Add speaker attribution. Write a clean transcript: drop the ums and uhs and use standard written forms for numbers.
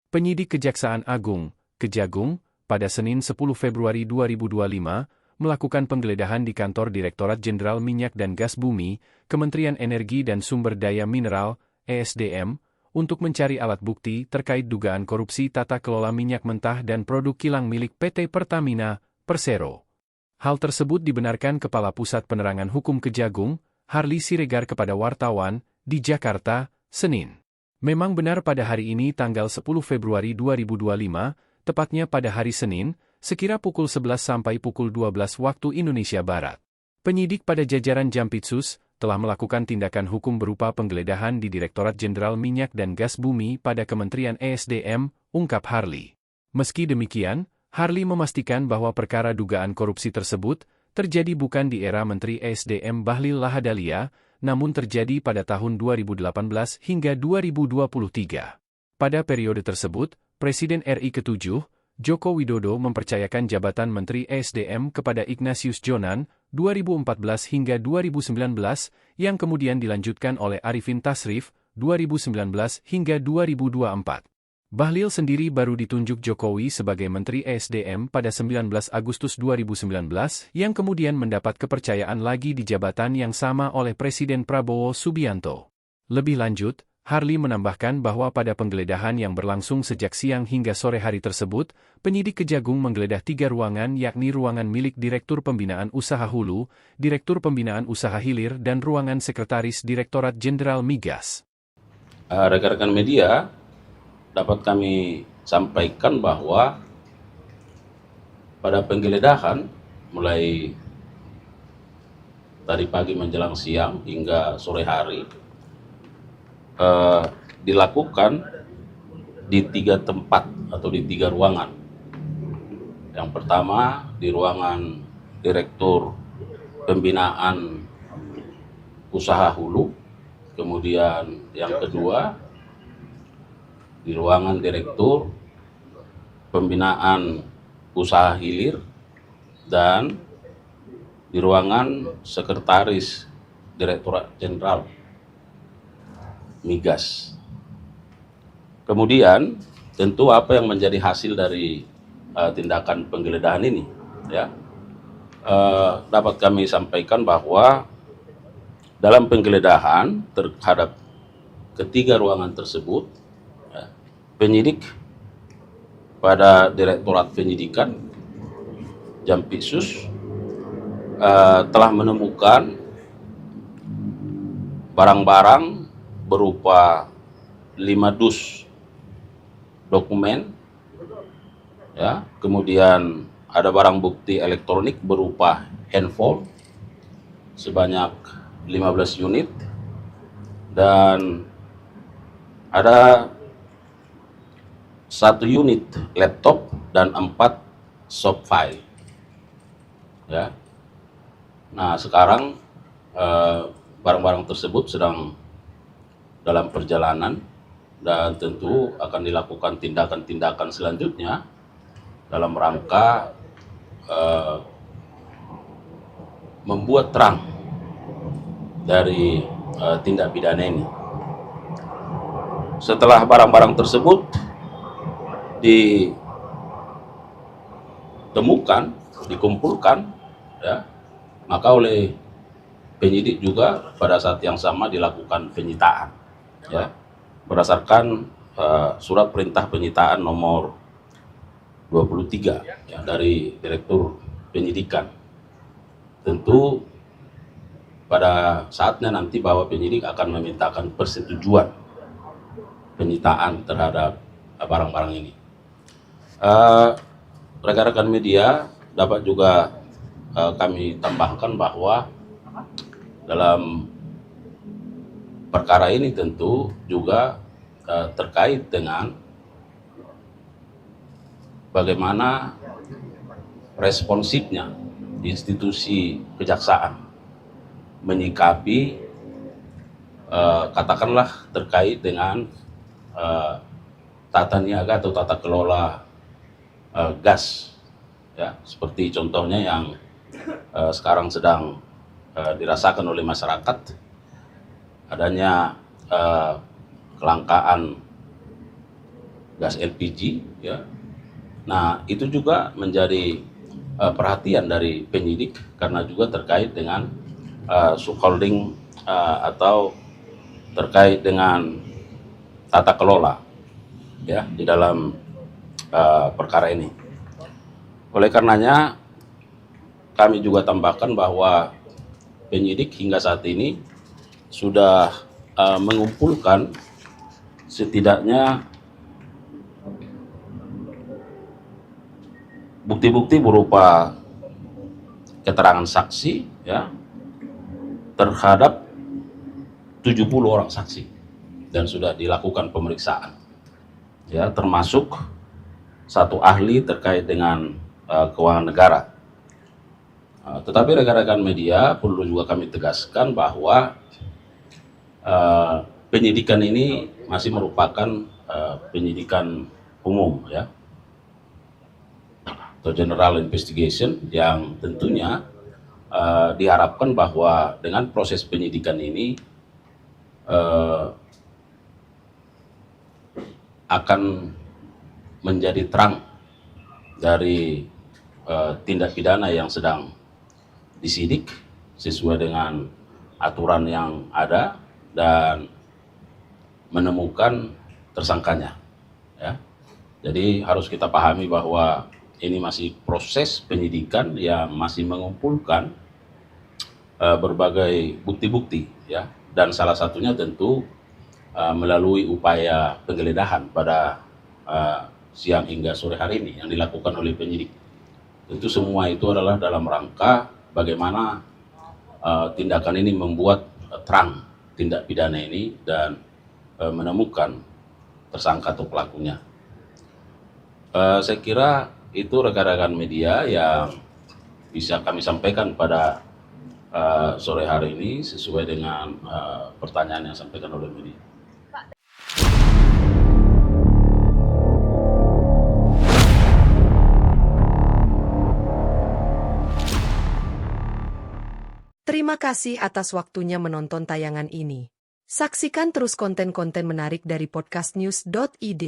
Speaker 1: Penyidik Kejaksaan Agung, Kejagung, pada Senin 10 Februari 2025, melakukan penggeledahan di kantor Direktorat Jenderal Minyak dan Gas Bumi, Kementerian Energi dan Sumber Daya Mineral, ESDM, untuk mencari alat bukti terkait dugaan korupsi tata kelola minyak mentah dan produk kilang milik PT Pertamina, Persero. Hal tersebut dibenarkan Kepala Pusat Penerangan Hukum Kejagung, Harli Siregar kepada wartawan, di Jakarta, Senin. Memang benar pada hari ini tanggal 10 Februari 2025, tepatnya pada hari Senin, sekira pukul 11 sampai pukul 12 waktu Indonesia Barat. Penyidik pada jajaran Jampitsus telah melakukan tindakan hukum berupa penggeledahan di Direktorat Jenderal Minyak dan Gas Bumi pada Kementerian ESDM, ungkap Harli. Meski demikian, Harli memastikan bahwa perkara dugaan korupsi tersebut terjadi bukan di era Menteri ESDM Bahlil Lahadalia, namun terjadi pada tahun 2018 hingga 2023. Pada periode tersebut, Presiden RI ke-7, Joko Widodo mempercayakan jabatan Menteri ESDM kepada Ignatius Jonan, 2014 hingga 2019, yang kemudian dilanjutkan oleh Arifin Tasrif, 2019 hingga 2024. Bahlil sendiri baru ditunjuk Jokowi sebagai Menteri ESDM pada 19 Agustus 2019 yang kemudian mendapat kepercayaan lagi di jabatan yang sama oleh Presiden Prabowo Subianto. Lebih lanjut, Harli menambahkan bahwa pada penggeledahan yang berlangsung sejak siang hingga sore hari tersebut, penyidik Kejagung menggeledah 3 ruangan yakni ruangan milik Direktur Pembinaan Usaha Hulu, Direktur Pembinaan Usaha Hilir dan ruangan Sekretaris Direktorat Jenderal Migas.
Speaker 2: Rekan-rekan media, dapat kami sampaikan bahwa pada penggeledahan mulai tadi pagi menjelang siang hingga sore hari dilakukan di 3 tempat atau di 3 ruangan. Yang pertama di ruangan Direktur Pembinaan Usaha Hulu, kemudian yang kedua di ruangan Direktur Pembinaan Usaha Hilir, dan di ruangan Sekretaris Direktorat Jenderal Migas. Kemudian tentu apa yang menjadi hasil dari tindakan penggeledahan ini, ya, dapat kami sampaikan bahwa dalam penggeledahan terhadap ketiga ruangan tersebut, penyidik pada Direktorat Penyidikan Jampitsus telah menemukan barang-barang berupa 5 dus dokumen, ya, kemudian ada barang bukti elektronik berupa handphone sebanyak 15 unit, dan ada 1 unit laptop dan 4 soft file, ya. Nah, sekarang barang-barang tersebut sedang dalam perjalanan dan tentu akan dilakukan tindakan-tindakan selanjutnya dalam rangka membuat terang dari tindak pidana ini. Setelah barang-barang tersebut ditemukan, dikumpulkan, ya, maka oleh penyidik juga pada saat yang sama dilakukan penyitaan, ya, berdasarkan surat perintah penyitaan nomor 23, ya, dari Direktur Penyidikan. Tentu pada saatnya nanti bahwa penyidik akan memintakan persetujuan penyitaan terhadap barang-barang ini. Rekan-rekan media, dapat juga kami tambahkan bahwa dalam perkara ini tentu juga terkait dengan bagaimana responsifnya institusi kejaksaan menyikapi katakanlah terkait dengan tata niaga atau tata kelola gas, ya, seperti contohnya yang sekarang sedang dirasakan oleh masyarakat, adanya kelangkaan gas LPG, ya. Nah, itu juga menjadi perhatian dari penyidik karena juga terkait dengan subholding atau terkait dengan tata kelola, ya, di dalam perkara ini. Oleh karenanya, kami juga tambahkan bahwa penyidik hingga saat ini sudah mengumpulkan setidaknya bukti-bukti berupa keterangan saksi, ya, terhadap 70 orang saksi dan sudah dilakukan pemeriksaan, ya, termasuk satu ahli terkait dengan keuangan negara. Tetapi rekan-rekan media perlu juga kami tegaskan bahwa penyidikan ini masih merupakan penyidikan umum, ya, atau general investigation, yang tentunya diharapkan bahwa dengan proses penyidikan ini akan menjadi terang dari tindak pidana yang sedang disidik sesuai dengan aturan yang ada dan menemukan tersangkanya, ya. Jadi harus kita pahami bahwa ini masih proses penyidikan yang masih mengumpulkan berbagai bukti-bukti, ya, dan salah satunya tentu melalui upaya penggeledahan pada siang hingga sore hari ini yang dilakukan oleh penyidik. Tentu semua itu adalah dalam rangka bagaimana tindakan ini membuat terang tindak pidana ini dan menemukan tersangka atau pelakunya. Saya kira itu rekan-rekan media yang bisa kami sampaikan pada sore hari ini sesuai dengan pertanyaan yang disampaikan oleh media.
Speaker 3: Terima kasih atas waktunya menonton tayangan ini. Saksikan terus konten-konten menarik dari podcastnews.id.